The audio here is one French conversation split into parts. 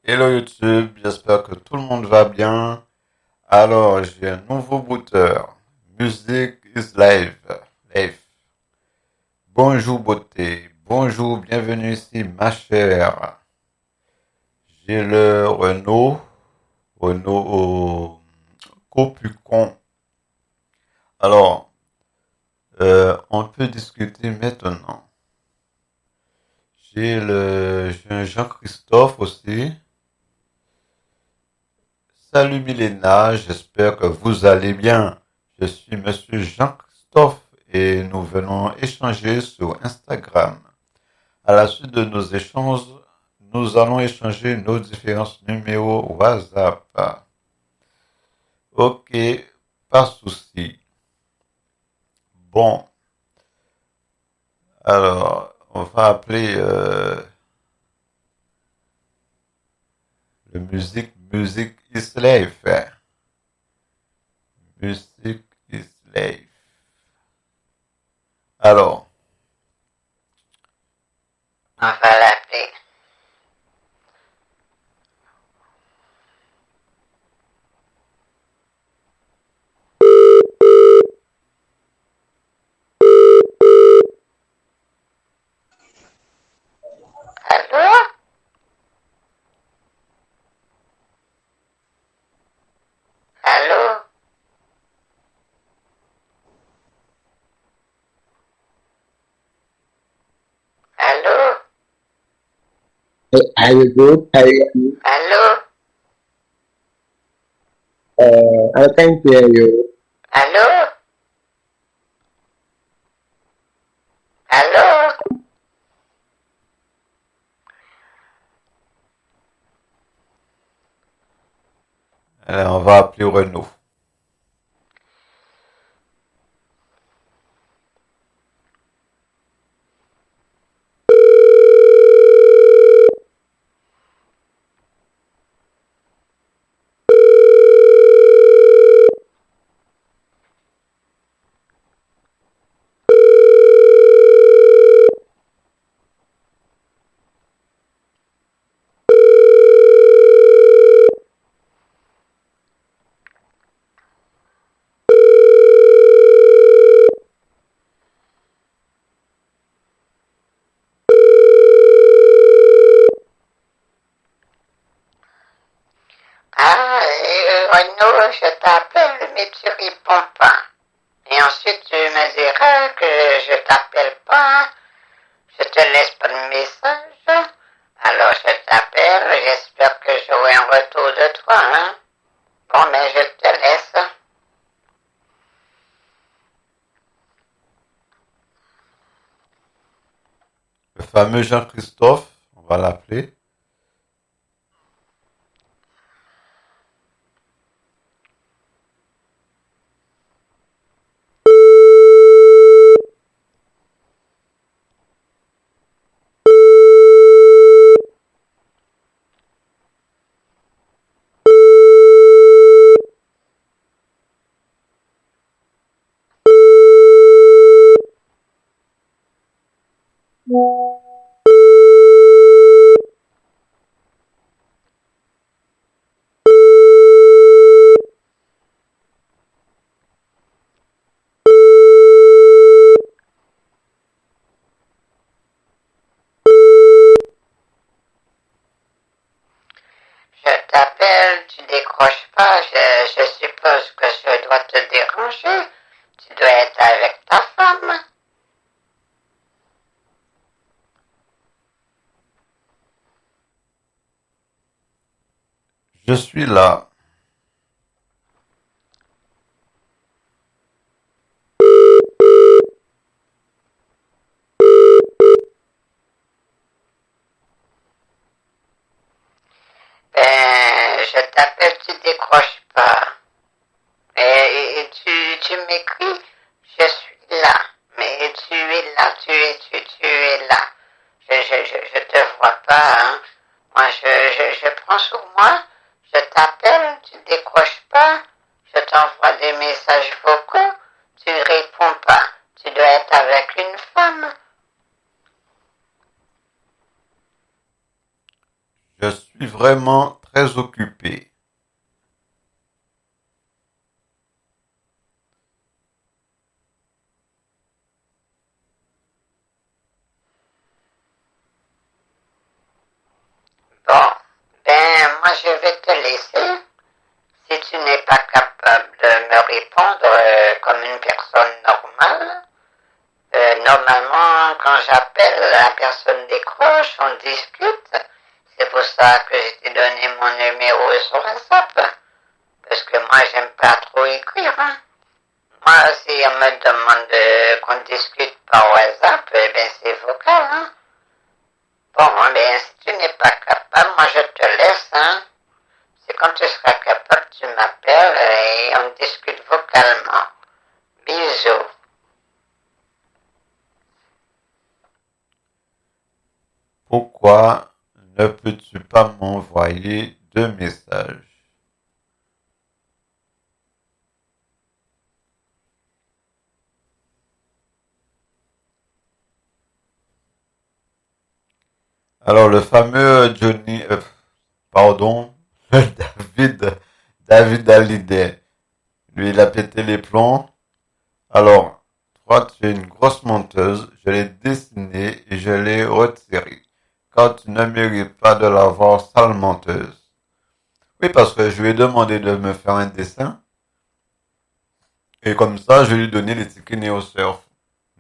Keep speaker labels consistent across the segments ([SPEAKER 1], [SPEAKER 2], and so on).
[SPEAKER 1] Hello YouTube, j'espère que tout le monde va bien. Alors, j'ai un nouveau booter. Music is live. Live. Bonjour beauté, bonjour, bienvenue ici ma chère. J'ai le Renault au Copucon. Alors, on peut discuter maintenant. J'ai un Jean-Christophe aussi. Salut Milena, j'espère que vous allez bien. Je suis Monsieur Jean-Christophe et nous venons échanger sur Instagram. À la suite de nos échanges, nous allons échanger nos différents numéros WhatsApp. Ok, pas de souci. Bon, alors, on va appeler le musique is life. Musique is life. Alors,
[SPEAKER 2] On va l'appeler. Allô? Allô? Allô?
[SPEAKER 3] Are you good? How are you?
[SPEAKER 2] Allô?
[SPEAKER 3] I can hear you.
[SPEAKER 2] Allô? Allô?
[SPEAKER 1] on va appeler Renaud.
[SPEAKER 2] Ah, Renaud, je t'appelle, mais tu réponds pas. Et ensuite, tu me diras que je t'appelle pas, je te laisse pas de message. Alors, je t'appelle, j'espère que j'aurai un retour de toi, hein. Bon, mais je te laisse.
[SPEAKER 1] Le fameux Jean-Christophe, on va l'appeler.
[SPEAKER 2] Je t'appelle, tu décroches pas, je suppose que je dois te déranger. Tu dois être avec ta femme.
[SPEAKER 1] Je suis là.
[SPEAKER 2] Ben, je t'appelle, tu décroches pas. Et tu m'écris, je suis là. Mais tu es là, tu es là. Je te vois pas, hein. Moi, je prends sur moi, je t'appelle, tu décroches pas, je t'envoie des messages vocaux, tu réponds pas. Tu dois être avec une femme.
[SPEAKER 1] Je suis suis vraiment très occupé.
[SPEAKER 2] Bon, ben moi je vais te laisser. Si tu n'es pas capable de me répondre comme une personne normale, normalement quand j'appelle, la personne décroche, on discute. C'est pour ça que je t'ai donné mon numéro sur WhatsApp. Parce que moi j'aime pas trop écrire. Hein. Moi si on me demande qu'on discute par WhatsApp, ben c'est vocal. Hein. Bon, ben si tu n'es pas capable, moi je te laisse. Hein. C'est quand tu seras capable, tu m'appelles et on discute vocalement. Bisous.
[SPEAKER 1] Pourquoi ne peux-tu pas m'envoyer 2 messages? Alors, le fameux pardon, David, David Hallyday, lui, il a pété les plombs. Alors, toi, tu es une grosse menteuse, je l'ai dessiné et je l'ai retiré, car tu ne mérites pas de l'avoir, sale menteuse. Oui, parce que je lui ai demandé de me faire un dessin, et comme ça, je lui ai donné les tickets NeoSurf.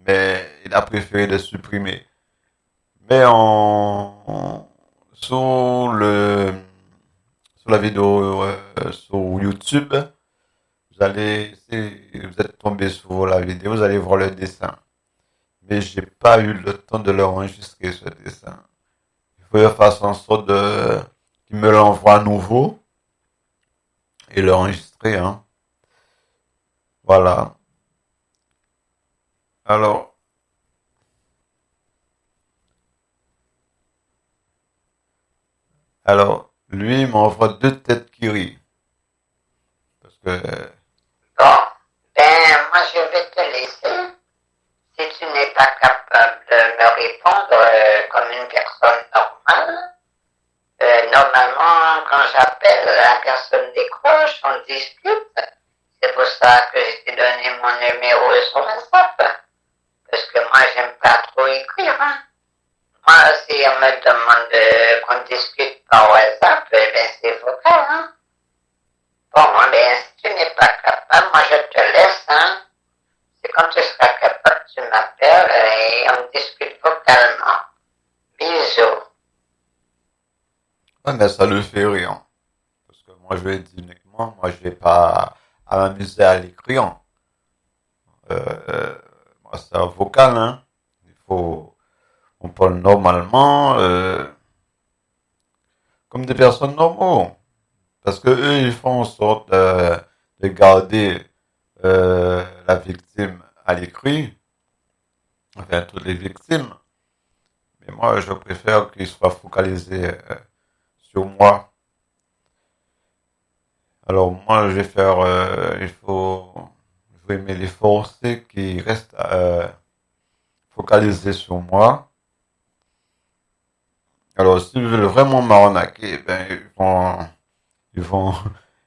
[SPEAKER 1] Mais il a préféré les supprimer. Mais sur la vidéo sur YouTube, si vous êtes tombé sur la vidéo, vous allez voir le dessin. Mais j'ai pas eu le temps de l'enregistrer ce dessin. Il faut que je fasse en sorte qu'il me l'envoie à nouveau et l'enregistrer, hein. Voilà. Alors, lui, il m'envoie 2 têtes qui rient. Parce que,
[SPEAKER 2] Bon, ben moi je vais te laisser. Si tu n'es pas capable de me répondre comme une personne normale, normalement quand j'appelle, la personne décroche, on discute. C'est pour ça que je t'ai donné mon numéro sur WhatsApp. Parce que moi j'aime pas trop écrire. Hein. Moi si on me demande qu'on discute par WhatsApp, ben c'est vocal. Hein. Bon, ben si tu n'es pas capable, moi je te laisse. Hein. C'est quand tu seras capable, tu m'appelles et on discute vocalement. Bisous.
[SPEAKER 1] ouais, mais ça le fait rire. Parce que moi, je lui ai dit uniquement, moi, je vais pas à m'amuser à l'écrire. Moi, c'est un vocal, hein. On parle normalement, comme des personnes normaux. Parce que eux, ils font en sorte de garder la victime à l'écrit, enfin toutes les victimes. Mais moi, je préfère qu'ils soient focalisés sur moi. Alors moi, je vais faire, je vais me les forcer qui restent focalisés sur moi. Alors s'ils veulent vraiment m'arnaquer, ben ils vont,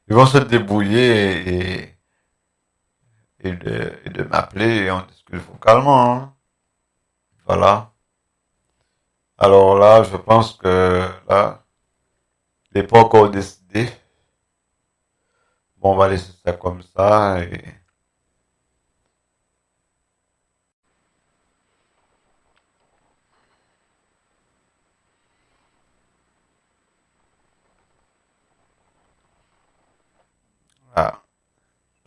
[SPEAKER 1] ils vont se débrouiller et de m'appeler et on discute vocalement, hein. Voilà. Alors là, je pense que là, il n'est pas encore décidé. Bon, on va laisser ça comme ça et voilà.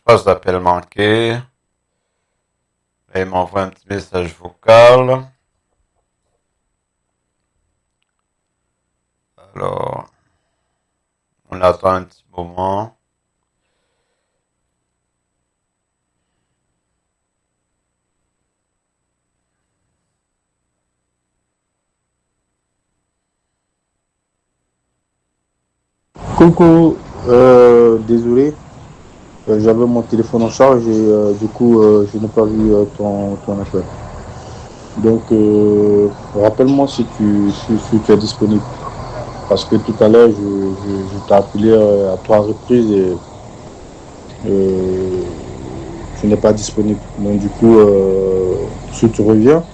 [SPEAKER 1] 3 appels manqués. Et il m'envoie un petit message vocal. Alors, on attend un petit moment.
[SPEAKER 4] Coucou, désolé, j'avais mon téléphone en charge et du coup je n'ai pas vu ton appel. Donc rappelle-moi si tu es disponible. parce que tout à l'heure, je t'ai appelé à 3 reprises et tu n'es pas disponible. Donc du coup, si tu reviens,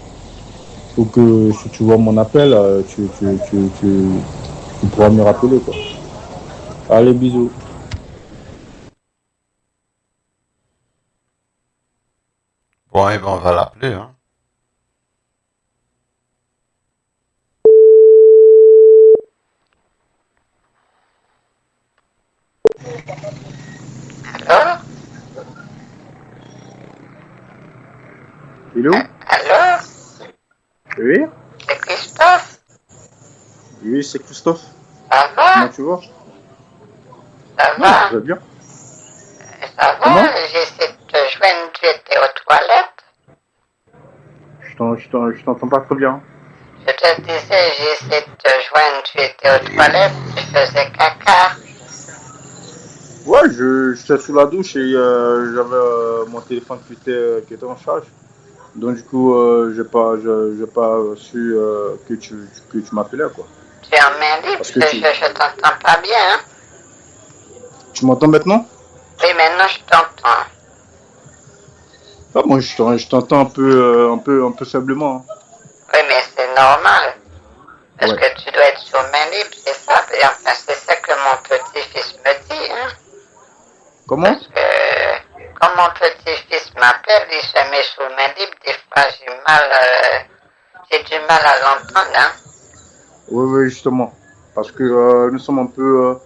[SPEAKER 4] ou que si tu vois mon appel, tu pourras me rappeler, quoi. Allez, bisous.
[SPEAKER 1] Bon, et ben, on va l'appeler, hein.
[SPEAKER 2] Allô?
[SPEAKER 4] Hello?
[SPEAKER 2] Allô?
[SPEAKER 4] Oui?
[SPEAKER 2] C'est Christophe?
[SPEAKER 4] Oui, c'est Christophe.
[SPEAKER 2] Ça
[SPEAKER 4] Comment
[SPEAKER 2] va?
[SPEAKER 4] tu vas?
[SPEAKER 2] Ça
[SPEAKER 4] Non,
[SPEAKER 2] va?
[SPEAKER 4] je vais bien.
[SPEAKER 2] Ça
[SPEAKER 4] Comment?
[SPEAKER 2] va? J'essaie de te joindre, tu étais aux toilettes?
[SPEAKER 4] Je t'entends pas très bien.
[SPEAKER 2] Je te disais, j'essaie de te joindre, tu étais aux toilettes, tu faisais caca.
[SPEAKER 4] Ouais, j'étais sous la douche et j'avais mon téléphone qui était en charge. Donc du coup, j'ai pas su que tu m'appelais, quoi.
[SPEAKER 2] Tu es en main libre,
[SPEAKER 4] Parce que
[SPEAKER 2] je t'entends pas bien, hein?
[SPEAKER 4] tu m'entends maintenant?
[SPEAKER 2] Oui, maintenant je t'entends.
[SPEAKER 4] Ah, moi, je t'entends un peu faiblement, hein.
[SPEAKER 2] Oui, mais c'est normal. Parce
[SPEAKER 4] Ouais.
[SPEAKER 2] que tu dois être sur main libre, c'est ça. Et enfin, c'est ça que mon petit-fils me dit, hein.
[SPEAKER 4] Comment?
[SPEAKER 2] Parce que quand mon petit-fils m'appelle, il se met sous main libre, des fois j'ai du mal à l'entendre, hein.
[SPEAKER 4] Oui, oui, justement. Parce que nous sommes un peu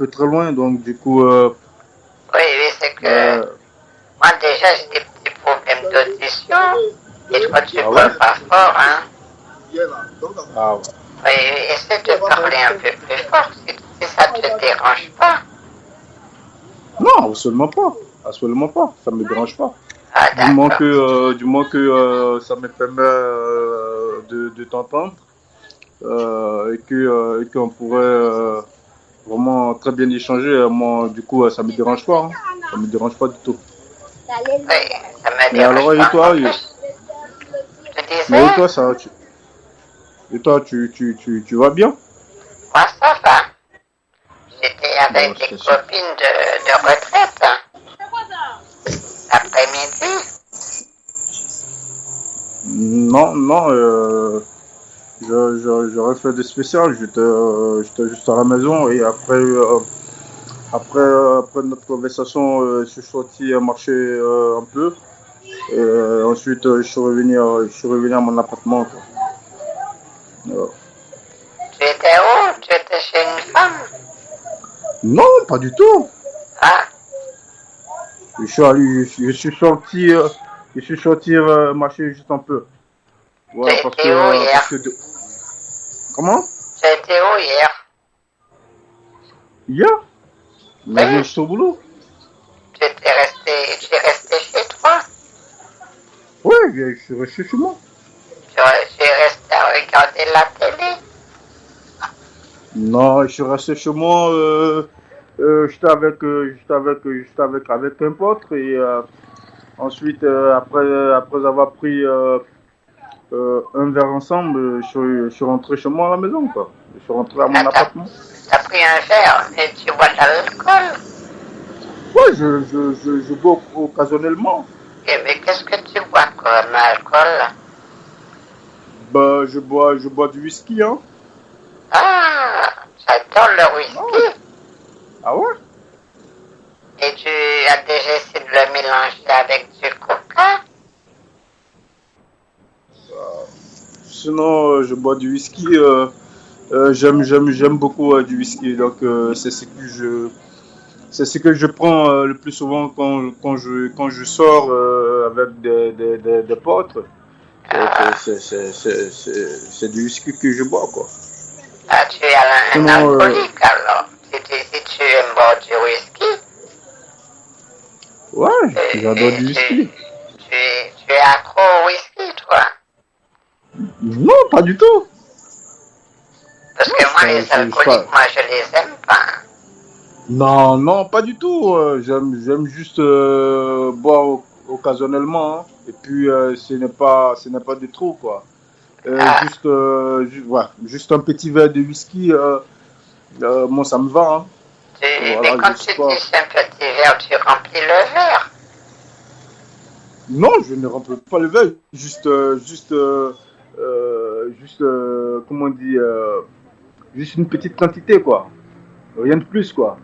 [SPEAKER 4] très loin, donc du coup,
[SPEAKER 2] Oui, oui, c'est que
[SPEAKER 4] euh,
[SPEAKER 2] moi déjà j'ai des petits problèmes d'audition. Et toi, tu
[SPEAKER 4] ah ouais?
[SPEAKER 2] parles pas fort, hein.
[SPEAKER 4] Ah ouais.
[SPEAKER 2] Oui, oui, essaie de parler un peu plus fort si ça te dérange pas.
[SPEAKER 4] Non, absolument pas. Absolument pas. Ça me dérange pas.
[SPEAKER 2] Ah, d'accord.
[SPEAKER 4] Du moins que ça me permet de t'entendre et qu'on pourrait vraiment très bien échanger. Moi, du coup, ça me dérange pas, hein. Ça me dérange pas du tout.
[SPEAKER 2] Oui, ça me
[SPEAKER 4] Mais alors,
[SPEAKER 2] dérange
[SPEAKER 4] et
[SPEAKER 2] pas non
[SPEAKER 4] toi,
[SPEAKER 2] plus. Je
[SPEAKER 4] mais et
[SPEAKER 2] disais,
[SPEAKER 4] toi, et toi, tu vas bien?
[SPEAKER 2] moi ça va. J'étais
[SPEAKER 4] Bon,
[SPEAKER 2] avec des
[SPEAKER 4] c'est sûr.
[SPEAKER 2] copines de retraite, hein, l'après-midi.
[SPEAKER 4] Non, non, j'aurais fait des spéciales. J'étais juste à la maison et après notre conversation, je suis sorti marcher un peu. Et ensuite, je suis revenu à mon appartement, quoi. Euh,
[SPEAKER 2] Tu étais où? Tu étais chez une femme?
[SPEAKER 4] non, pas du tout.
[SPEAKER 2] Ah,
[SPEAKER 4] Je je suis sorti marcher juste un peu.
[SPEAKER 2] tu
[SPEAKER 4] Voilà,
[SPEAKER 2] étais où
[SPEAKER 4] parce
[SPEAKER 2] hier?
[SPEAKER 4] que comment?
[SPEAKER 2] Tu étais où hier?
[SPEAKER 4] Hier? Mais hier,
[SPEAKER 2] Oui,
[SPEAKER 4] je suis au boulot.
[SPEAKER 2] tu es resté chez toi?
[SPEAKER 4] Oui, je suis resté chez moi.
[SPEAKER 2] Tu es resté à regarder la télé?
[SPEAKER 4] Non, je suis resté chez moi. Avec un pote et ensuite, après avoir pris un verre ensemble, je suis rentré chez moi à la maison, quoi. Je suis rentré à
[SPEAKER 2] Ah,
[SPEAKER 4] mon appartement.
[SPEAKER 2] t'as pris un verre et tu bois de l'alcool?
[SPEAKER 4] Ouais, je bois occasionnellement.
[SPEAKER 2] Mais qu'est-ce que tu bois comme alcool?
[SPEAKER 4] Bah, je bois du whisky, hein.
[SPEAKER 2] Ah, j'adore le
[SPEAKER 4] Ah ouais.
[SPEAKER 2] whisky.
[SPEAKER 4] Ah ouais?
[SPEAKER 2] Et tu as déjà essayé de le mélanger avec du coca?
[SPEAKER 4] Sinon, je bois du whisky. J'aime beaucoup du whisky. Donc, c'est ce que je prends le plus souvent quand je sors avec des potes.
[SPEAKER 2] Ah,
[SPEAKER 4] C'est du whisky que je bois, quoi.
[SPEAKER 2] ah, tu es un
[SPEAKER 4] Sinon,
[SPEAKER 2] alcoolique alors. Si tu aimes boire du whisky,
[SPEAKER 4] ouais, j'adore
[SPEAKER 2] euh,
[SPEAKER 4] du whisky.
[SPEAKER 2] tu es accro au whisky, toi.
[SPEAKER 4] Non, pas du tout.
[SPEAKER 2] Parce
[SPEAKER 4] Non,
[SPEAKER 2] que moi, les
[SPEAKER 4] je suis pas.
[SPEAKER 2] alcooliques, moi, je les aime pas.
[SPEAKER 4] Non, non, pas du tout. J'aime juste boire occasionnellement, hein. Et puis, ce n'est pas de trop, quoi.
[SPEAKER 2] Ah,
[SPEAKER 4] Voilà, juste un petit verre de whisky, moi ça me va. Hein.
[SPEAKER 2] mais
[SPEAKER 4] Voilà,
[SPEAKER 2] quand
[SPEAKER 4] je
[SPEAKER 2] tu
[SPEAKER 4] sais pas.
[SPEAKER 2] dis c'est un petit verre, tu remplis le verre.
[SPEAKER 4] Non, je ne remplis pas le verre, comment on dit, juste une petite quantité, quoi. Rien de plus, quoi.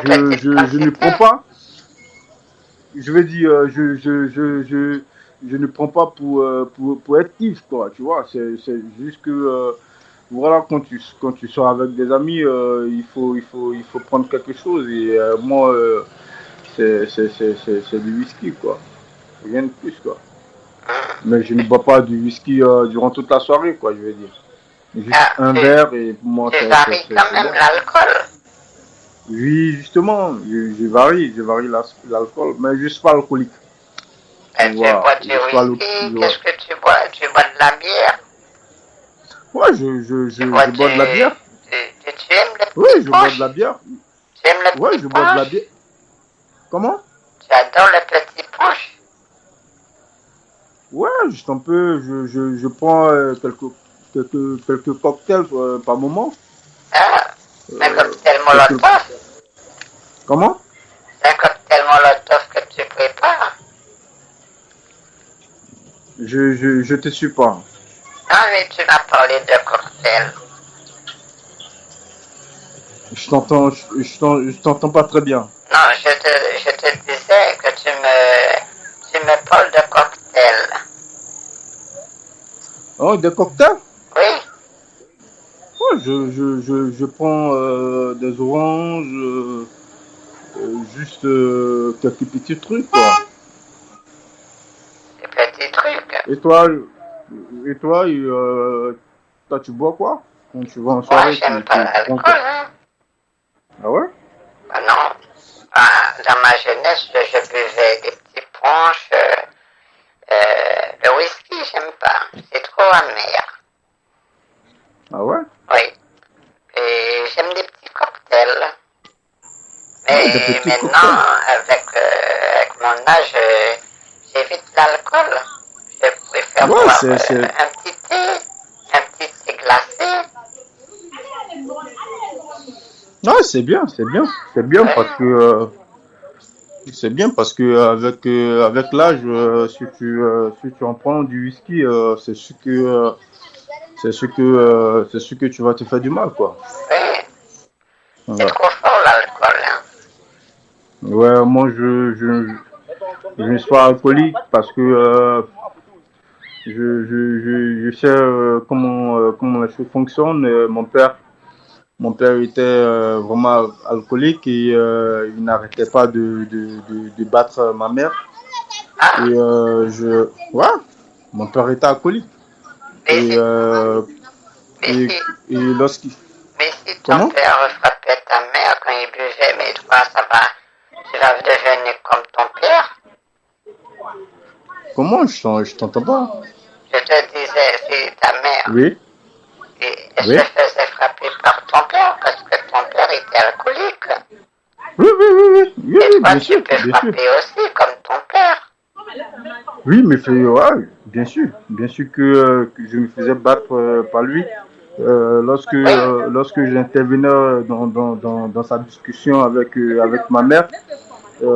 [SPEAKER 2] Une petite
[SPEAKER 4] Je ne
[SPEAKER 2] quantité.
[SPEAKER 4] prends pas, je veux dire, je ne prends pas pour être kiff, quoi, tu vois. C'est juste que, voilà, quand tu sors avec des amis, il faut prendre quelque chose. Et moi, c'est du whisky, quoi. Rien de plus, quoi. Mais je ne bois pas du whisky durant toute la soirée, quoi, je veux dire. Juste
[SPEAKER 2] Ah,
[SPEAKER 4] un verre et pour moi,
[SPEAKER 2] tu varies quand
[SPEAKER 4] c'est
[SPEAKER 2] même
[SPEAKER 4] bon.
[SPEAKER 2] l'alcool.
[SPEAKER 4] Oui, justement, je varie l'alcool, mais je ne suis pas alcoolique.
[SPEAKER 2] Tu
[SPEAKER 4] Voilà,
[SPEAKER 2] bois du
[SPEAKER 4] je suis pas
[SPEAKER 2] whisky, qu'est-ce que tu bois? Tu bois de la bière?
[SPEAKER 4] Ouais,
[SPEAKER 2] Tu bois
[SPEAKER 4] je bois de la bière.
[SPEAKER 2] tu aimes le
[SPEAKER 4] Oui,
[SPEAKER 2] petit
[SPEAKER 4] je bois de la
[SPEAKER 2] punch?
[SPEAKER 4] bière.
[SPEAKER 2] Tu aimes le
[SPEAKER 4] Ouais,
[SPEAKER 2] petit
[SPEAKER 4] je bois de la
[SPEAKER 2] punch?
[SPEAKER 4] bière. Comment?
[SPEAKER 2] Tu adores le petit punch?
[SPEAKER 4] Ouais, juste un peu, je prends quelques cocktails par moment.
[SPEAKER 2] Ah, un cocktail
[SPEAKER 4] Quelques...
[SPEAKER 2] molotov?
[SPEAKER 4] Comment?
[SPEAKER 2] C'est un cocktail molotov que tu prépares?
[SPEAKER 4] Je te suis pas.
[SPEAKER 2] Ah oui, tu m'as parlé de cocktail.
[SPEAKER 4] Je t'entends pas très bien.
[SPEAKER 2] Non, je te disais que tu me parles de cocktail.
[SPEAKER 4] Oh, des cocktails?
[SPEAKER 2] Oui,
[SPEAKER 4] Ouais, je prends des oranges, juste quelques petits trucs, quoi.
[SPEAKER 2] des petits trucs.
[SPEAKER 4] Et toi, toi, tu bois quoi? Quand tu vas en
[SPEAKER 2] Moi,
[SPEAKER 4] soirée,
[SPEAKER 2] j'aime pas
[SPEAKER 4] tu prends quoi?
[SPEAKER 2] l'alcool, hein.
[SPEAKER 4] Ah ouais?
[SPEAKER 2] Ah non. Ah, dans ma jeunesse, je buvais des petits punchs. Le whisky, j'aime pas. C'est trop amer.
[SPEAKER 4] Ah ouais?
[SPEAKER 2] Oui. Et j'aime des petits cocktails.
[SPEAKER 4] Ouais, des
[SPEAKER 2] Mais
[SPEAKER 4] petits
[SPEAKER 2] maintenant,
[SPEAKER 4] cocktails.
[SPEAKER 2] avec mon âge, j'évite l'alcool. Je préfère
[SPEAKER 4] Ouais,
[SPEAKER 2] boire un petit thé, un petit thé glacé.
[SPEAKER 4] ouais, c'est bien
[SPEAKER 2] Oui,
[SPEAKER 4] parce que avec l'âge, si tu en prends du whisky, c'est sûr que tu vas te faire du mal, quoi.
[SPEAKER 2] oui. C'est
[SPEAKER 4] Ouais,
[SPEAKER 2] trop fort l'alcool, hein.
[SPEAKER 4] ouais moi je ne suis pas alcoolique parce que je sais comment les choses fonctionnent. Mon père était vraiment alcoolique et il n'arrêtait pas de battre ma mère. Et
[SPEAKER 2] Ah,
[SPEAKER 4] ouais, mon père était alcoolique.
[SPEAKER 2] mais
[SPEAKER 4] Et,
[SPEAKER 2] si, mais
[SPEAKER 4] et,
[SPEAKER 2] si,
[SPEAKER 4] et lorsqu'il...
[SPEAKER 2] mais si ton
[SPEAKER 4] Comment?
[SPEAKER 2] père frappait ta mère quand il buvait, mais toi, ça va, tu vas devenir comme ton père.
[SPEAKER 4] Comment? Je t'entends pas.
[SPEAKER 2] Je te disais, si ta mère,
[SPEAKER 4] Oui,
[SPEAKER 2] elle
[SPEAKER 4] oui.
[SPEAKER 2] se faisait frapper par ton père parce que ton père était alcoolique.
[SPEAKER 4] Oui,
[SPEAKER 2] Et
[SPEAKER 4] oui,
[SPEAKER 2] toi,
[SPEAKER 4] bien
[SPEAKER 2] tu
[SPEAKER 4] sûr,
[SPEAKER 2] peux
[SPEAKER 4] bien sûr.
[SPEAKER 2] frapper aussi comme ton père.
[SPEAKER 4] Oui, mais ouais, bien sûr que je me faisais battre par lui.
[SPEAKER 2] Oui,
[SPEAKER 4] Lorsque j'intervenais dans sa discussion avec ma mère, il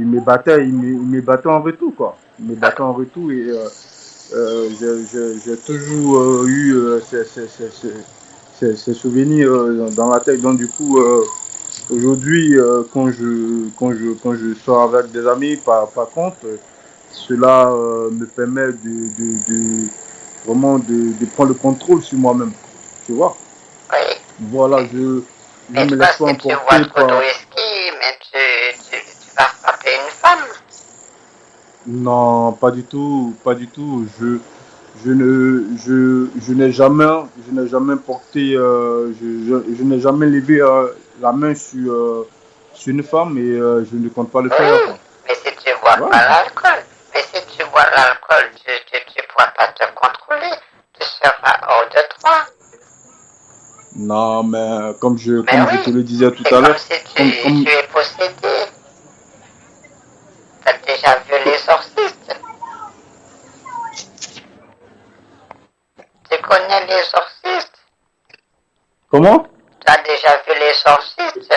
[SPEAKER 4] me battait en retour, quoi. Il me battait en retour et j'ai toujours eu ces souvenirs dans la tête. Donc, du coup, aujourd'hui, quand je sors avec des amis, par contre, cela me permet vraiment de prendre le contrôle sur moi-même. Tu vois?
[SPEAKER 2] oui.
[SPEAKER 4] Voilà, je
[SPEAKER 2] Mais
[SPEAKER 4] me
[SPEAKER 2] toi,
[SPEAKER 4] laisse pas
[SPEAKER 2] si tu bois
[SPEAKER 4] emporter
[SPEAKER 2] trop de
[SPEAKER 4] par...
[SPEAKER 2] whisky, mais tu vas frapper une femme.
[SPEAKER 4] Non, pas du tout, pas du tout. Je n'ai jamais porté, je n'ai jamais levé la main sur une femme et je ne compte pas le faire,
[SPEAKER 2] Oui,
[SPEAKER 4] quoi.
[SPEAKER 2] mais si tu bois
[SPEAKER 4] Ouais.
[SPEAKER 2] pas l'alcool, mais si tu bois l'alcool, tu pourras pas te contrôler. Tu seras hors de toi.
[SPEAKER 4] Non, mais
[SPEAKER 2] Mais
[SPEAKER 4] comme je te
[SPEAKER 2] oui,
[SPEAKER 4] le disais tout
[SPEAKER 2] c'est
[SPEAKER 4] à
[SPEAKER 2] comme
[SPEAKER 4] l'heure,
[SPEAKER 2] si
[SPEAKER 4] comme,
[SPEAKER 2] tu es possédé. T'as déjà vu l'exorciste? l'exorciste?
[SPEAKER 4] Comment?
[SPEAKER 2] Tu as déjà vu l'exorciste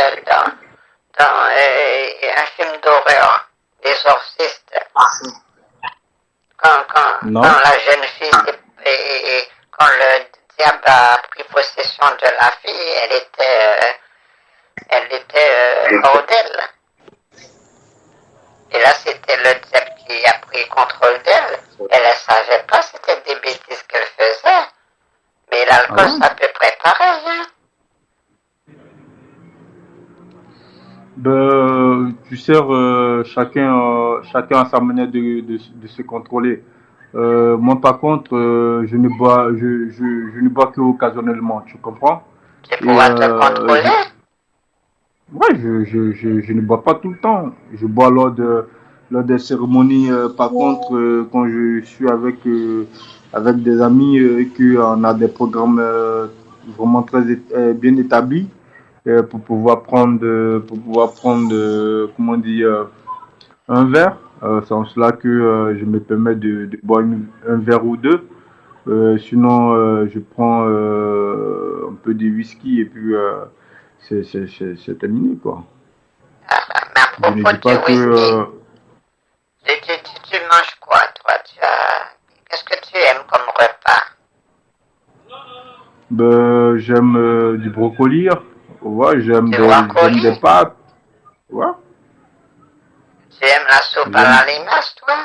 [SPEAKER 2] dans un film d'horreur, l'exorciste?
[SPEAKER 4] Non.
[SPEAKER 2] Quand la jeune fille, quand le diable a pris possession de la fille, elle était hors d'elle. Et là, c'était le diable qui a pris contrôle d'elle. Elle ne savait pas, c'était des bêtises qu'elle faisait. Mais l'alcool, c'est à peu près pareil. Hein?
[SPEAKER 4] Ben, tu sais, chacun a sa manière de se contrôler. Moi, par contre, je ne bois que occasionnellement, tu comprends?
[SPEAKER 2] Tu
[SPEAKER 4] Et
[SPEAKER 2] pourras te contrôler.
[SPEAKER 4] ouais, je ne bois pas tout le temps. Je bois lors des cérémonies. Par contre, quand je suis avec des amis et qu'on a des programmes vraiment bien établis pour pouvoir prendre comment dire, un verre. C'est en cela que je me permets de boire un verre ou deux. Sinon, je prends un peu de whisky et puis c'est terminé, quoi.
[SPEAKER 2] Mais à
[SPEAKER 4] Je ne
[SPEAKER 2] propos
[SPEAKER 4] dis pas
[SPEAKER 2] du
[SPEAKER 4] que...
[SPEAKER 2] whisky, tu manges quoi, toi? Qu'est-ce que tu aimes comme repas?
[SPEAKER 4] ben, j'aime du brocoli. Ouais, j'aime
[SPEAKER 2] Du
[SPEAKER 4] des
[SPEAKER 2] brocoli?
[SPEAKER 4] pâtes. Ouais,
[SPEAKER 2] Tu aimes la soupe à
[SPEAKER 4] j'aime
[SPEAKER 2] la limace, toi?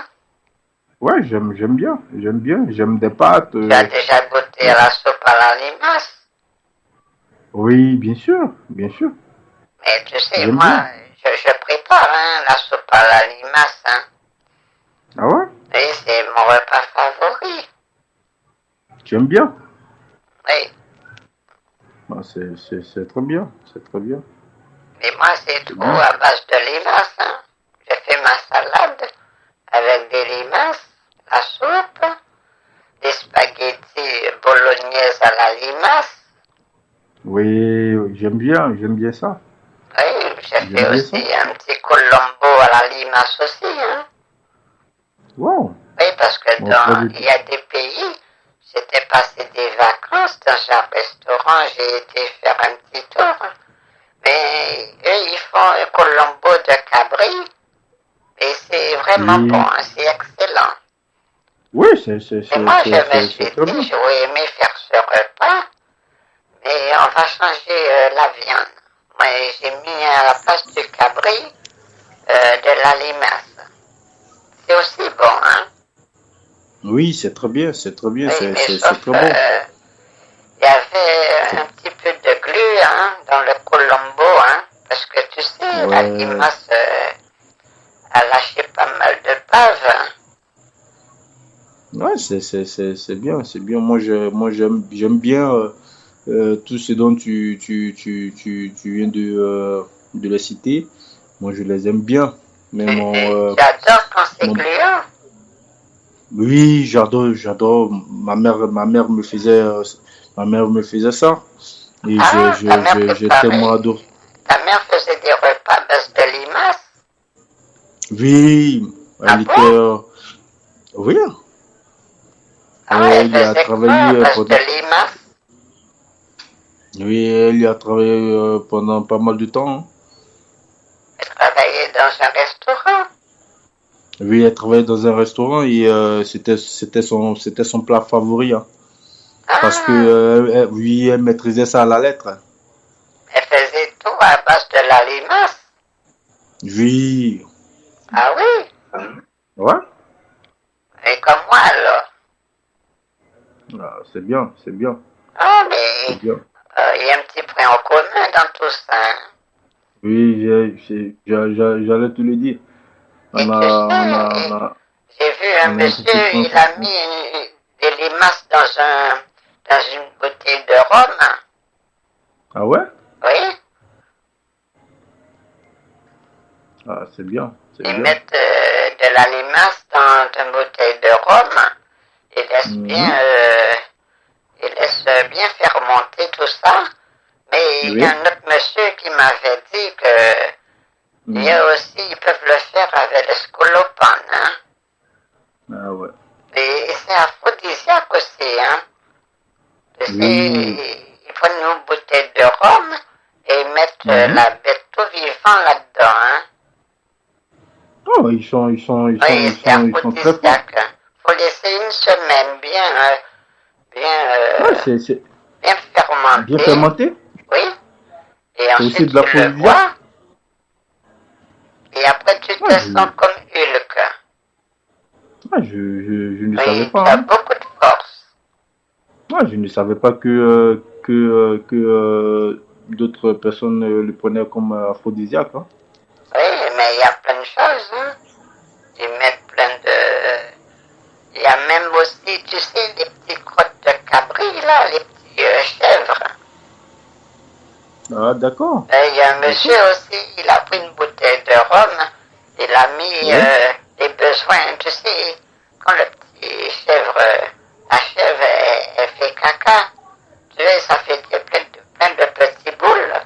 [SPEAKER 4] ouais, j'aime bien. J'aime bien. J'aime des pâtes.
[SPEAKER 2] Tu as déjà goûté à la soupe à la limace?
[SPEAKER 4] Oui, bien sûr. Bien sûr.
[SPEAKER 2] Mais tu sais,
[SPEAKER 4] J'aime
[SPEAKER 2] moi,
[SPEAKER 4] bien.
[SPEAKER 2] je prépare hein, la soupe à la limace. Hein.
[SPEAKER 4] Ah ouais?
[SPEAKER 2] Oui, c'est mon repas favori.
[SPEAKER 4] Tu aimes bien?
[SPEAKER 2] Oui,
[SPEAKER 4] Bah, c'est très bien. C'est très bien.
[SPEAKER 2] mais moi, c'est
[SPEAKER 4] C'est
[SPEAKER 2] tout
[SPEAKER 4] bien.
[SPEAKER 2] à base de limaces. Hein. Je fais ma salade avec des limaces, la soupe, des spaghettis bolognaise à la limace.
[SPEAKER 4] Oui, j'aime bien. J'aime bien ça.
[SPEAKER 2] Oui, j'ai
[SPEAKER 4] J'aime
[SPEAKER 2] fait
[SPEAKER 4] bien ça.
[SPEAKER 2] aussi un petit colombo à la limace aussi. Hein.
[SPEAKER 4] Wow.
[SPEAKER 2] Oui, parce que
[SPEAKER 4] Bon, pas du
[SPEAKER 2] il
[SPEAKER 4] tout.
[SPEAKER 2] y a des pays, j'étais passé des vacances dans un restaurant, j'ai été faire un petit tour. Mais eux, ils font un colombo de cabri et c'est vraiment bon,
[SPEAKER 4] Oui.
[SPEAKER 2] hein, c'est excellent.
[SPEAKER 4] Oui,
[SPEAKER 2] Et moi, je me suis
[SPEAKER 4] c'est très
[SPEAKER 2] dit,
[SPEAKER 4] bien.
[SPEAKER 2] j'aurais aimé faire ce repas, mais on va changer la viande. Moi, j'ai mis à la place du cabri de la limace. C'est aussi bon, hein.
[SPEAKER 4] Oui, c'est très bien. C'est très bien.
[SPEAKER 2] Oui, mais
[SPEAKER 4] C'est
[SPEAKER 2] sauf,
[SPEAKER 4] très bon.
[SPEAKER 2] il y avait un petit peu de glu hein, dans le colombo, hein, parce que tu sais, la
[SPEAKER 4] Ouais.
[SPEAKER 2] limace a lâché pas mal de bave. Hein.
[SPEAKER 4] Ouais, c'est bien. C'est bien. Moi, j'aime bien tout ce dont tu viens de la citer. Moi, je les aime bien. Mais
[SPEAKER 2] J'adore quand c'est
[SPEAKER 4] mon
[SPEAKER 2] gluant.
[SPEAKER 4] oui, j'adore. Ma mère me faisait ça. Et
[SPEAKER 2] Ah, ta mère
[SPEAKER 4] j'ai tellement
[SPEAKER 2] préparait.
[SPEAKER 4] adoré.
[SPEAKER 2] Ta mère faisait des repas à base de limace.
[SPEAKER 4] Oui,
[SPEAKER 2] Ah
[SPEAKER 4] elle était,
[SPEAKER 2] bon?
[SPEAKER 4] oui,
[SPEAKER 2] Ah, elle
[SPEAKER 4] elle y a
[SPEAKER 2] faisait quoi à
[SPEAKER 4] travaillé
[SPEAKER 2] base de
[SPEAKER 4] pendant,
[SPEAKER 2] limace?
[SPEAKER 4] oui, elle y a travaillé pendant pas mal de temps, hein.
[SPEAKER 2] Elle travaillait dans un restaurant.
[SPEAKER 4] Oui, elle travaillait dans un restaurant et c'était son plat favori, hein. Parce que,
[SPEAKER 2] Ah,
[SPEAKER 4] oui, elle maîtrisait ça à la lettre.
[SPEAKER 2] elle faisait tout à base de la limace.
[SPEAKER 4] Oui,
[SPEAKER 2] Ah oui?
[SPEAKER 4] ouais,
[SPEAKER 2] Et comme moi alors.
[SPEAKER 4] ah, c'est bien, c'est bien,
[SPEAKER 2] Ah, mais
[SPEAKER 4] c'est bien.
[SPEAKER 2] il y a un petit point en commun dans tout ça. Hein.
[SPEAKER 4] Oui, j'allais te le dire.
[SPEAKER 2] Et tu
[SPEAKER 4] On
[SPEAKER 2] sais,
[SPEAKER 4] a,
[SPEAKER 2] j'ai vu un
[SPEAKER 4] on a un petit
[SPEAKER 2] monsieur,
[SPEAKER 4] point
[SPEAKER 2] il a
[SPEAKER 4] commun.
[SPEAKER 2] mis des limaces dans une bouteille de rhum.
[SPEAKER 4] Ah ouais?
[SPEAKER 2] Oui,
[SPEAKER 4] Ah, c'est bien, c'est
[SPEAKER 2] ils
[SPEAKER 4] bien.
[SPEAKER 2] mettent de la limace dans une bouteille de rhum. Ils laissent
[SPEAKER 4] Mhm.
[SPEAKER 2] ils laissent bien faire monter tout ça. Mais il y a
[SPEAKER 4] Oui.
[SPEAKER 2] un autre monsieur qui m'avait dit que il y
[SPEAKER 4] Mhm.
[SPEAKER 2] a aussi, ils peuvent le faire avec le scolopane. Hein.
[SPEAKER 4] Ah ouais.
[SPEAKER 2] Et c'est aphrodisiaque aussi, hein. Tu sais,
[SPEAKER 4] Oui.
[SPEAKER 2] ils prennent une bouteille de rhum et ils mettent
[SPEAKER 4] Mhm.
[SPEAKER 2] la bête tout vivant là-dedans, hein.
[SPEAKER 4] Oh,
[SPEAKER 2] Oui, c'est
[SPEAKER 4] ils sont très forts.
[SPEAKER 2] aphrodisiaque. Faut laisser une semaine
[SPEAKER 4] Ouais,
[SPEAKER 2] bien,
[SPEAKER 4] c'est
[SPEAKER 2] bien
[SPEAKER 4] bien
[SPEAKER 2] fermenté.
[SPEAKER 4] fermenté.
[SPEAKER 2] Oui. Et
[SPEAKER 4] C'est aussi
[SPEAKER 2] ensuite
[SPEAKER 4] de
[SPEAKER 2] tu le
[SPEAKER 4] l'aphrodisiaque.
[SPEAKER 2] bois. Et après tu te
[SPEAKER 4] Ouais,
[SPEAKER 2] sens comme Hulk.
[SPEAKER 4] je ne savais
[SPEAKER 2] Oui, tu
[SPEAKER 4] pas,
[SPEAKER 2] as
[SPEAKER 4] hein.
[SPEAKER 2] beaucoup de force.
[SPEAKER 4] Ouais, je ne savais pas que d'autres personnes le prenaient comme aphrodisiaque, hein.
[SPEAKER 2] Oui, mais il y a plein de choses, hein. Ils mettent plein de... Il y a même aussi, tu sais, les petites crottes de cabri, là, les petits chèvres.
[SPEAKER 4] Ah, d'accord.
[SPEAKER 2] Il y a un monsieur
[SPEAKER 4] D'accord.
[SPEAKER 2] aussi, il a pris une bouteille de rhum, il a mis
[SPEAKER 4] Oui.
[SPEAKER 2] les besoins, tu sais, quand le petit chèvre, la chèvre, elle fait caca, tu sais, ça fait plein de petits boules,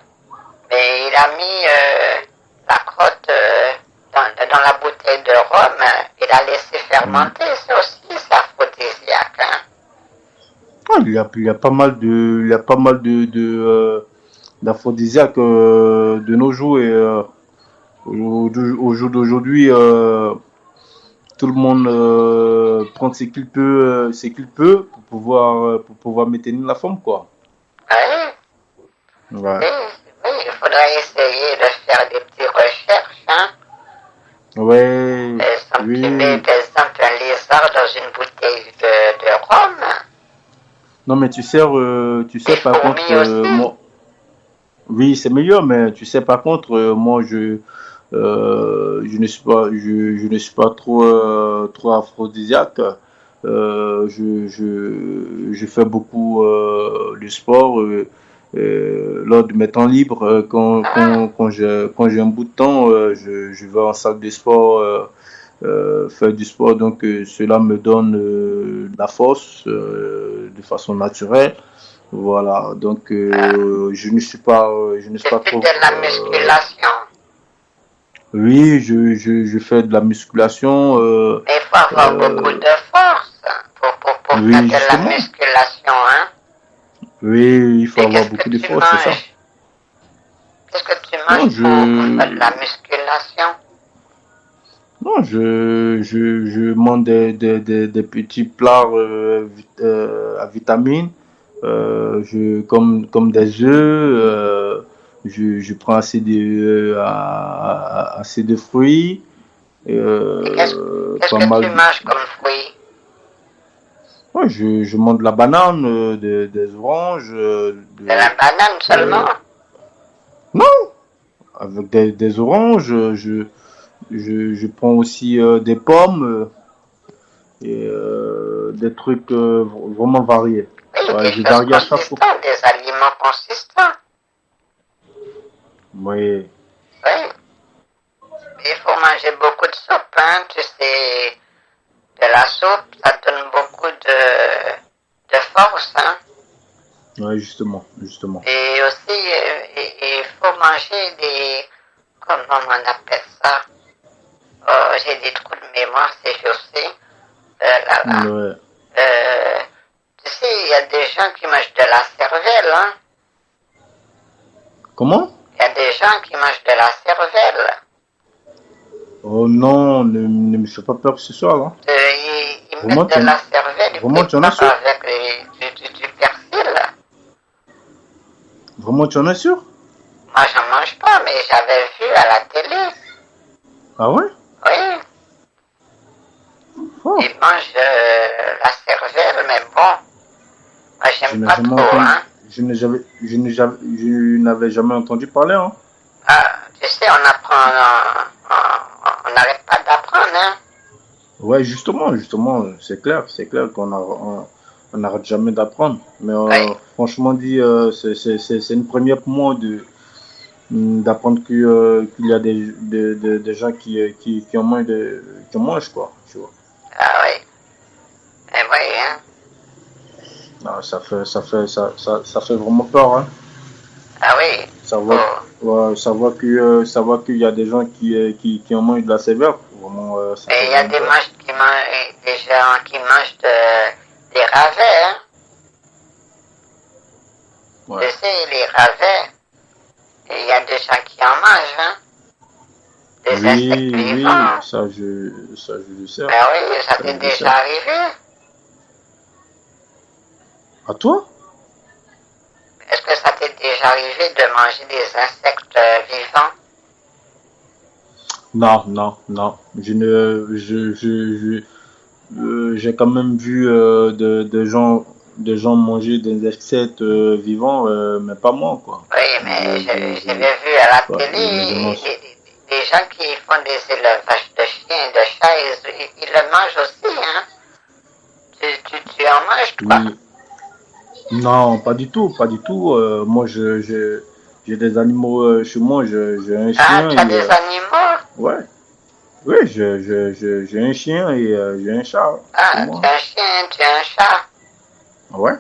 [SPEAKER 2] mais il a mis la crotte dans la bouteille de rhum, il a laissé
[SPEAKER 4] Mm.
[SPEAKER 2] fermenter, ça aussi, c'est aphrodisiaque, hein.
[SPEAKER 4] Ah, il y a pas mal d'aphrodisiaques de nos jours et au jour d'aujourd'hui, tout le monde prend ce qu'il peut pour pouvoir maintenir la forme, quoi.
[SPEAKER 2] Oui,
[SPEAKER 4] Ouais.
[SPEAKER 2] oui, oui, il faudrait essayer de faire des petites recherches, hein.
[SPEAKER 4] Ouais.
[SPEAKER 2] Par exemple, tu mets,
[SPEAKER 4] Oui.
[SPEAKER 2] par exemple, un lézard dans une bouteille de rhum,
[SPEAKER 4] Non, mais tu
[SPEAKER 2] des
[SPEAKER 4] sais par contre,
[SPEAKER 2] fourmis aussi.
[SPEAKER 4] moi, oui, c'est meilleur, mais tu sais par contre, moi, je ne suis pas trop aphrodisiaque. Je fais beaucoup de sport lors de mes temps libres.
[SPEAKER 2] Ah,
[SPEAKER 4] Quand j'ai un bout de temps, je vais en salle de sport faire du sport. Donc, cela me donne de la force de façon naturelle. Voilà, donc je ne suis
[SPEAKER 2] tu
[SPEAKER 4] pas
[SPEAKER 2] fais
[SPEAKER 4] trop.
[SPEAKER 2] de la musculation,
[SPEAKER 4] Oui, je fais de la musculation.
[SPEAKER 2] mais il faut avoir beaucoup
[SPEAKER 4] Euh,
[SPEAKER 2] de force pour faire
[SPEAKER 4] oui,
[SPEAKER 2] de la
[SPEAKER 4] justement.
[SPEAKER 2] musculation, hein.
[SPEAKER 4] Oui, il faut
[SPEAKER 2] Et
[SPEAKER 4] avoir
[SPEAKER 2] qu'est-ce que
[SPEAKER 4] beaucoup de
[SPEAKER 2] tu
[SPEAKER 4] force, c'est ça.
[SPEAKER 2] manges? Qu'est-ce que tu
[SPEAKER 4] Non,
[SPEAKER 2] manges pour faire de la musculation?
[SPEAKER 4] je mange des petits plats à vitamines, comme des œufs. Je prends assez de fruits.
[SPEAKER 2] Et qu'est-ce
[SPEAKER 4] Pas
[SPEAKER 2] que tu
[SPEAKER 4] mal de...
[SPEAKER 2] manges comme fruit?
[SPEAKER 4] Ouais, je mange de la banane, des oranges,
[SPEAKER 2] De la banane
[SPEAKER 4] euh,
[SPEAKER 2] seulement?
[SPEAKER 4] non, avec des oranges, je prends aussi des pommes et des trucs vraiment variés.
[SPEAKER 2] Oui,
[SPEAKER 4] Ouais,
[SPEAKER 2] des
[SPEAKER 4] je
[SPEAKER 2] choses
[SPEAKER 4] varie à chaque fois.
[SPEAKER 2] consistantes, des aliments consistants.
[SPEAKER 4] Oui,
[SPEAKER 2] Oui, il faut manger beaucoup de soupe, hein. Tu sais, de la soupe, ça donne beaucoup de force, hein.
[SPEAKER 4] ouais, justement, justement.
[SPEAKER 2] Et aussi, il faut manger des, comment on appelle ça? Oh, j'ai des trous de mémoire, c'est chaussé. Là, là.
[SPEAKER 4] Ouais.
[SPEAKER 2] Euh, tu sais, il y a des gens qui mangent de la cervelle, hein.
[SPEAKER 4] Comment?
[SPEAKER 2] Il y a des gens qui mangent de la cervelle.
[SPEAKER 4] Oh non, ne me fais pas peur ce soir, là.
[SPEAKER 2] Ils
[SPEAKER 4] Vraiment,
[SPEAKER 2] mettent de la cervelle, ils
[SPEAKER 4] vraiment, tu en es
[SPEAKER 2] préparent
[SPEAKER 4] sûr?
[SPEAKER 2] avec du persil.
[SPEAKER 4] Vraiment, tu en es sûr?
[SPEAKER 2] Moi, j'en mange pas, mais j'avais vu à la télé.
[SPEAKER 4] Ah ouais?
[SPEAKER 2] Oui,
[SPEAKER 4] Oh,
[SPEAKER 2] ils mangent la cervelle, mais bon, moi,
[SPEAKER 4] je
[SPEAKER 2] j'aime
[SPEAKER 4] n'ai
[SPEAKER 2] pas
[SPEAKER 4] jamais
[SPEAKER 2] trop,
[SPEAKER 4] entendu,
[SPEAKER 2] hein.
[SPEAKER 4] je n'avais jamais entendu parler, hein.
[SPEAKER 2] Ah, tu sais, on apprend, on n'arrête pas d'apprendre, hein.
[SPEAKER 4] Ouais, justement, c'est clair on n'arrête jamais d'apprendre. Mais
[SPEAKER 2] Oui,
[SPEAKER 4] franchement dit, c'est une première pour moi d'apprendre qu'il y a des gens qui en mangent, quoi, tu vois.
[SPEAKER 2] ah oui, eh oui, hein.
[SPEAKER 4] Ah, ça fait vraiment peur, hein.
[SPEAKER 2] Ah oui,
[SPEAKER 4] Savoir,
[SPEAKER 2] oh.
[SPEAKER 4] ouais, savoir qu'il y a des gens qui en mangent de la sévère, vraiment, ça
[SPEAKER 2] Et
[SPEAKER 4] fait
[SPEAKER 2] il y a
[SPEAKER 4] vraiment
[SPEAKER 2] des,
[SPEAKER 4] peur.
[SPEAKER 2] des gens qui mangent des ravets, hein. Tu sais, les ravets, il y a des gens qui en mangent, hein. Des insectes
[SPEAKER 4] Oui,
[SPEAKER 2] vivants.
[SPEAKER 4] ça je le sais.
[SPEAKER 2] Ben oui, ça
[SPEAKER 4] Ça,
[SPEAKER 2] t'est
[SPEAKER 4] je le
[SPEAKER 2] déjà
[SPEAKER 4] sais.
[SPEAKER 2] arrivé.
[SPEAKER 4] À toi?
[SPEAKER 2] Est-ce que ça t'est déjà arrivé de manger des insectes vivants?
[SPEAKER 4] Non. J'ai quand même vu des gens manger des insectes vivants, mais pas moi, quoi.
[SPEAKER 2] Oui, mais j'avais vu à la
[SPEAKER 4] Ouais, je
[SPEAKER 2] télé
[SPEAKER 4] mange.
[SPEAKER 2] des gens qui font des élevages de chiens et de chats, ils le mangent aussi, hein? Tu en manges, toi?
[SPEAKER 4] Oui. Non, pas du tout, pas du tout. Moi, j'ai des animaux chez moi. J'ai un
[SPEAKER 2] Ah,
[SPEAKER 4] chien
[SPEAKER 2] tu as
[SPEAKER 4] et
[SPEAKER 2] des animaux?
[SPEAKER 4] ouais, oui, j'ai un chien et j'ai un chat chez
[SPEAKER 2] Ah, tu
[SPEAKER 4] moi.
[SPEAKER 2] as un chien, tu as un chat.
[SPEAKER 4] Ouais.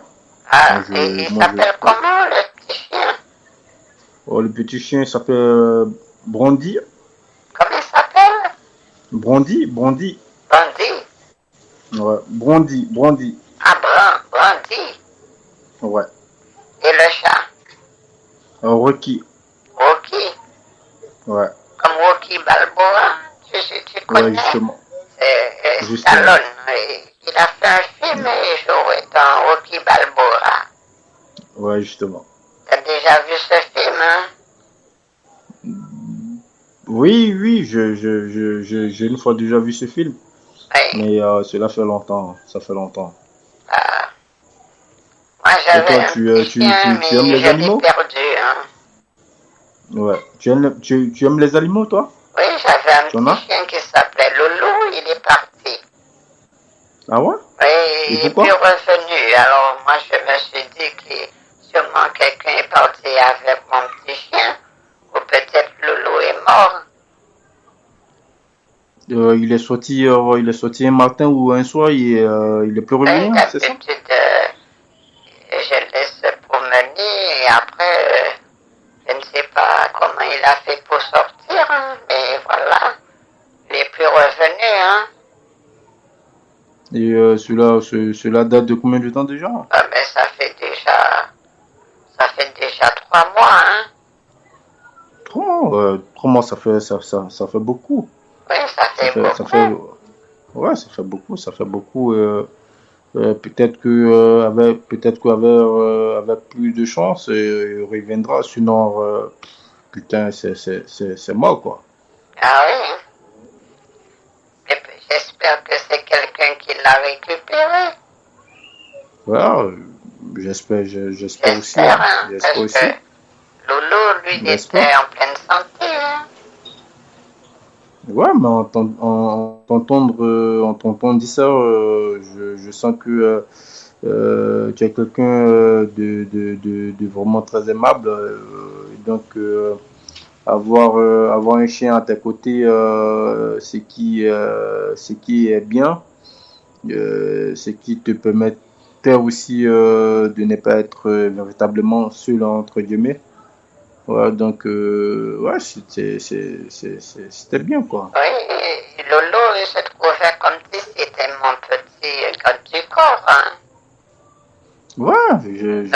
[SPEAKER 2] Ah, et il
[SPEAKER 4] Moi, je.
[SPEAKER 2] s'appelle comment, le petit chien?
[SPEAKER 4] Oh, le petit chien s'appelle Brandy.
[SPEAKER 2] Comment il s'appelle?
[SPEAKER 4] Brandy.
[SPEAKER 2] Bandit.
[SPEAKER 4] Ouais, Brandy.
[SPEAKER 2] Ah, Brandy.
[SPEAKER 4] Ouais.
[SPEAKER 2] Et le chat?
[SPEAKER 4] Rocky.
[SPEAKER 2] Rocky.
[SPEAKER 4] Ouais.
[SPEAKER 2] Comme Rocky Balboa. Tu
[SPEAKER 4] Ouais,
[SPEAKER 2] connais?
[SPEAKER 4] justement.
[SPEAKER 2] C'est
[SPEAKER 4] Justement.
[SPEAKER 2] Stallone. Il a fait un film et il jouait dans Rocky Balboa.
[SPEAKER 4] Ouais, justement.
[SPEAKER 2] T'as déjà vu ce film, hein?
[SPEAKER 4] Oui, j'ai une fois déjà vu ce film.
[SPEAKER 2] Oui.
[SPEAKER 4] Mais cela fait longtemps. Ça fait longtemps.
[SPEAKER 2] Ah. Moi,
[SPEAKER 4] Et
[SPEAKER 2] j'avais
[SPEAKER 4] toi,
[SPEAKER 2] un petit chien,
[SPEAKER 4] tu aimes
[SPEAKER 2] mais
[SPEAKER 4] les
[SPEAKER 2] je l'ai
[SPEAKER 4] animaux?
[SPEAKER 2] perdu, hein.
[SPEAKER 4] Ouais. Tu aimes les animaux, toi?
[SPEAKER 2] Oui, j'avais un
[SPEAKER 4] Tu en
[SPEAKER 2] petit
[SPEAKER 4] as?
[SPEAKER 2] chien qui s'appelait Loulou, il est parti.
[SPEAKER 4] Ah ouais?
[SPEAKER 2] Oui,
[SPEAKER 4] Et
[SPEAKER 2] il est plus
[SPEAKER 4] pourquoi?
[SPEAKER 2] revenu. Alors, moi, je me suis dit que sûrement quelqu'un est parti avec mon petit chien, ou peut-être Loulou est mort.
[SPEAKER 4] Il est sorti un matin ou un soir, il est plus
[SPEAKER 2] Oui,
[SPEAKER 4] revenu, c'est ça?
[SPEAKER 2] d'habitude, je le laisse promener et après, je ne sais pas comment il a fait pour sortir, hein, mais voilà, il est plus revenu, hein.
[SPEAKER 4] Et cela date de combien de temps déjà?
[SPEAKER 2] Ah, ben, ça fait déjà 3 mois, hein.
[SPEAKER 4] 3 mois, ça fait beaucoup.
[SPEAKER 2] Oui, ça
[SPEAKER 4] Ça
[SPEAKER 2] fait
[SPEAKER 4] fait, ça fait,
[SPEAKER 2] beaucoup.
[SPEAKER 4] ouais, ça fait beaucoup, ça fait beaucoup. Peut-être que avec plus de chance, il reviendra. Sinon, putain, c'est mort quoi.
[SPEAKER 2] Ah oui, et puis, j'espère que c'est quelqu'un qui l'a récupéré.
[SPEAKER 4] Voilà, j'espère aussi,
[SPEAKER 2] J'espère,
[SPEAKER 4] hein.
[SPEAKER 2] hein,
[SPEAKER 4] J'espère
[SPEAKER 2] parce que
[SPEAKER 4] aussi.
[SPEAKER 2] Loulou, lui, il
[SPEAKER 4] J'espère.
[SPEAKER 2] était en pleine santé, hein.
[SPEAKER 4] Ouais, mais en t'entendant dire ça, je sens que tu es quelqu'un de vraiment très aimable. Donc, avoir un chien à tes côtés, c'est qui est bien, c'est qui te permettait aussi de ne pas être véritablement seul entre guillemets. Ouais, donc, ouais, c'était bien, quoi.
[SPEAKER 2] Oui, Loulou, il se trouvait comme si c'était mon petit gars du corps, hein.
[SPEAKER 4] Ouais,
[SPEAKER 2] Oui, il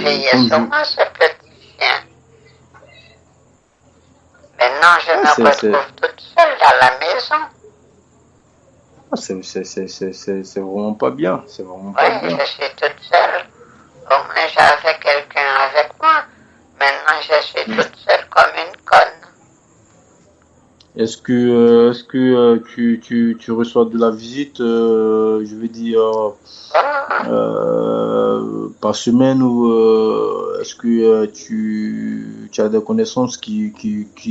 [SPEAKER 2] veillait
[SPEAKER 4] comme
[SPEAKER 2] sur
[SPEAKER 4] je,
[SPEAKER 2] moi, ce petit chien. Maintenant, je
[SPEAKER 4] ouais,
[SPEAKER 2] me retrouve toute seule à la maison.
[SPEAKER 4] c'est vraiment pas bien, c'est vraiment pas
[SPEAKER 2] Oui,
[SPEAKER 4] bien.
[SPEAKER 2] je suis toute seule. Au moins, j'avais quelqu'un avec moi. Maintenant, je suis toute seule comme une conne.
[SPEAKER 4] Est-ce que tu reçois de la visite, je veux dire,
[SPEAKER 2] Oh,
[SPEAKER 4] par semaine ou est-ce que tu as des connaissances qui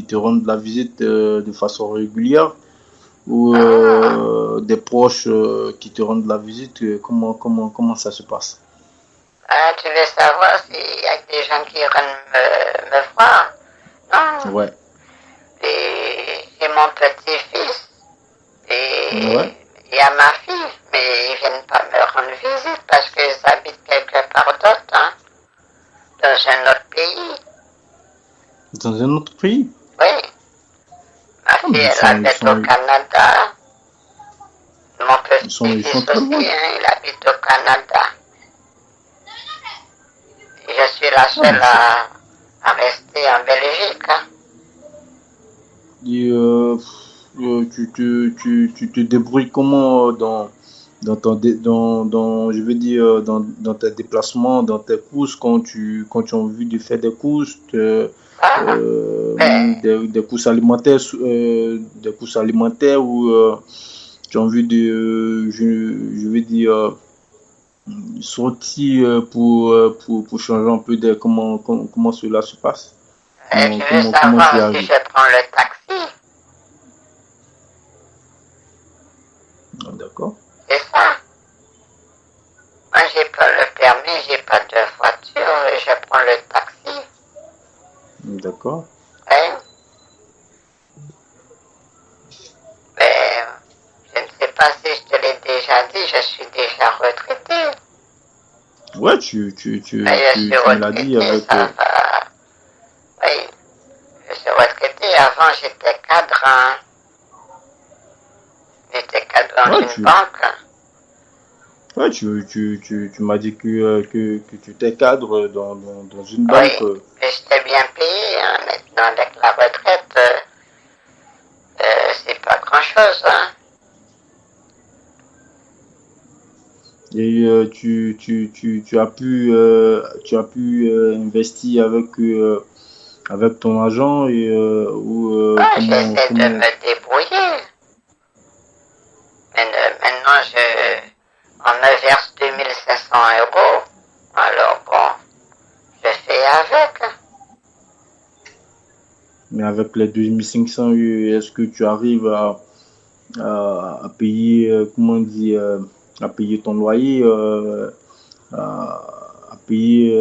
[SPEAKER 4] te rendent la visite de façon régulière ou
[SPEAKER 2] oh.
[SPEAKER 4] des proches qui te rendent la visite, comment ça se passe?
[SPEAKER 2] Ah, tu veux savoir s'il y a des gens qui viennent me voir? Non.
[SPEAKER 4] Ouais,
[SPEAKER 2] Et mon petit-fils.
[SPEAKER 4] ouais.
[SPEAKER 2] Et il y a ma fille. Mais ils viennent pas me rendre visite parce qu'ils habitent quelque part d'autre, hein, dans un autre pays.
[SPEAKER 4] Dans un autre pays?
[SPEAKER 2] Oui. Ma
[SPEAKER 4] Ah,
[SPEAKER 2] fille,
[SPEAKER 4] mais
[SPEAKER 2] elle habite au Canada. Mon
[SPEAKER 4] ils sont
[SPEAKER 2] petit-fils
[SPEAKER 4] très
[SPEAKER 2] aussi,
[SPEAKER 4] loin.
[SPEAKER 2] hein, il habite au Canada. Et je suis la
[SPEAKER 4] Ah, mais
[SPEAKER 2] seule à rester en Belgique. Hein.
[SPEAKER 4] et, tu te débrouilles comment je veux dire, dans tes déplacements, dans tes courses, quand tu as envie de faire des courses,
[SPEAKER 2] Ah, mais,
[SPEAKER 4] des courses alimentaires ou tu as envie de, je veux dire, sortir pour changer un peu de comment cela se passe,
[SPEAKER 2] tu veux
[SPEAKER 4] comment tu y
[SPEAKER 2] savoir si
[SPEAKER 4] arrives.
[SPEAKER 2] je prends le taxi?
[SPEAKER 4] Ah, d'accord,
[SPEAKER 2] C'est ça. Moi, j'ai pas le permis, j'ai pas de voiture, et je prends le taxi.
[SPEAKER 4] d'accord.
[SPEAKER 2] Hein. Mais je ne sais pas si je te l'ai déjà dit, je suis déjà retraité.
[SPEAKER 4] Ouais,
[SPEAKER 2] Mais je suis
[SPEAKER 4] tu me l'as dit
[SPEAKER 2] retraité,
[SPEAKER 4] avec.
[SPEAKER 2] ça va. Oui, je suis retraité. Avant, j'étais cadre. Hein. J'étais cadre dans
[SPEAKER 4] Ouais,
[SPEAKER 2] une banque. Hein.
[SPEAKER 4] ouais, tu m'as dit que tu étais cadre dans une banque.
[SPEAKER 2] Oui, et j'étais bien payé. Hein. Maintenant, avec la retraite, c'est pas grand-chose. Hein.
[SPEAKER 4] Et tu as pu investir avec ton agent et ou
[SPEAKER 2] Ouais, j'essaie de me débrouiller. Mais maintenant, on me verse 2500 €. Alors bon, je fais avec. Hein.
[SPEAKER 4] mais avec les 2500, est-ce que tu arrives à payer comment on dit à payer ton loyer à payer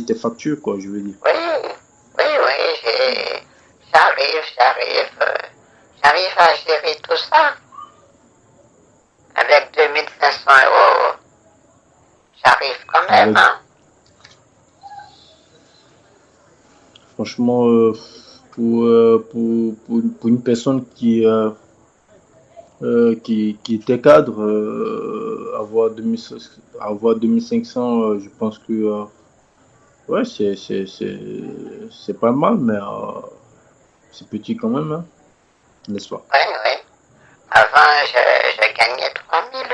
[SPEAKER 4] tes factures quoi, je veux dire.
[SPEAKER 2] Oui, oui, j'arrive à gérer tout ça. Avec 2500 €, j'arrive quand même,
[SPEAKER 4] Avec
[SPEAKER 2] hein.
[SPEAKER 4] franchement pour une personne qui était cadre, avoir 2500, je pense que ouais, c'est pas mal, mais c'est petit quand même, hein, n'est-ce pas?
[SPEAKER 2] Oui, oui. Avant, je gagnais 3000 €.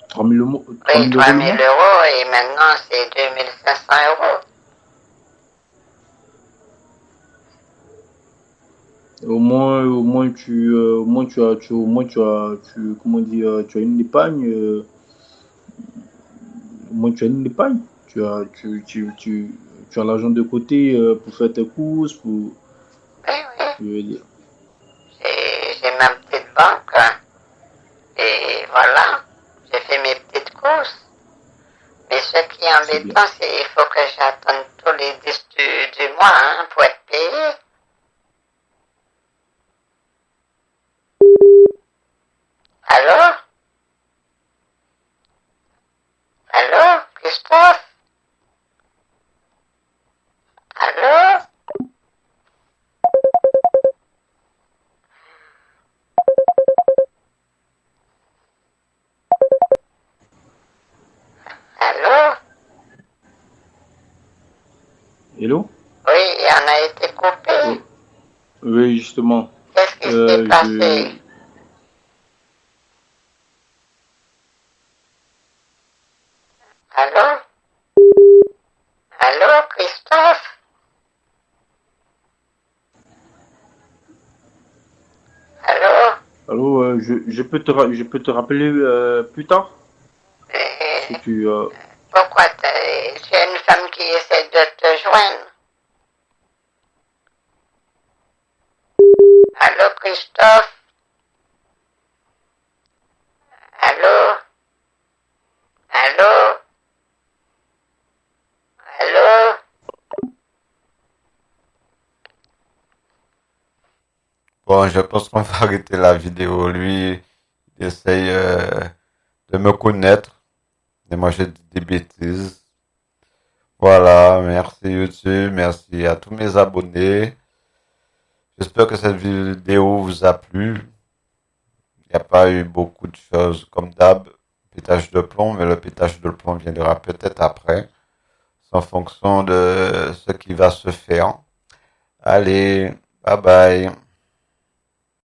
[SPEAKER 4] 3
[SPEAKER 2] Oui,
[SPEAKER 4] 000
[SPEAKER 2] trois
[SPEAKER 4] euros le
[SPEAKER 2] mille
[SPEAKER 4] mois?
[SPEAKER 2] euros et maintenant c'est 2500 €.
[SPEAKER 4] Comment dire, tu as une épargne, au moins tu as une épargne. Tu as l'argent de côté pour faire tes courses,
[SPEAKER 2] Oui, oui.
[SPEAKER 4] je veux dire.
[SPEAKER 2] J'ai ma petite banque, hein. Et voilà, j'ai fait mes petites courses. Mais ce qui est
[SPEAKER 4] C'est bien.
[SPEAKER 2] embêtant, c'est qu'il faut que j'attende tous les 10 du mois hein, pour être payé. Allô? Allô, Christophe? Allô? Allô?
[SPEAKER 4] Hello?
[SPEAKER 2] Oui, il en a été coupé.
[SPEAKER 4] Oh, oui, justement.
[SPEAKER 2] Qu'est-ce qui s'est
[SPEAKER 4] Je...
[SPEAKER 2] passé? Allô? Allô, Christophe? Allô?
[SPEAKER 4] Allô, je peux te rappeler plus tard? Si
[SPEAKER 2] Euh,
[SPEAKER 4] tu...
[SPEAKER 2] Pourquoi tu as une femme qui essaie de te joindre? Allô, Christophe? Allô? Allô? Allô?
[SPEAKER 1] Bon, je pense qu'on va arrêter la vidéo. Lui, il essaye de me connaître. Et moi, j'ai dit des bêtises. Voilà, merci YouTube, merci à tous mes abonnés. J'espère que cette vidéo vous a plu. Il n'y a pas eu beaucoup de choses comme d'hab. Pétage de plomb, mais le pétage de plomb viendra peut-être après. en fonction de ce qui va se faire. Allez, bye bye.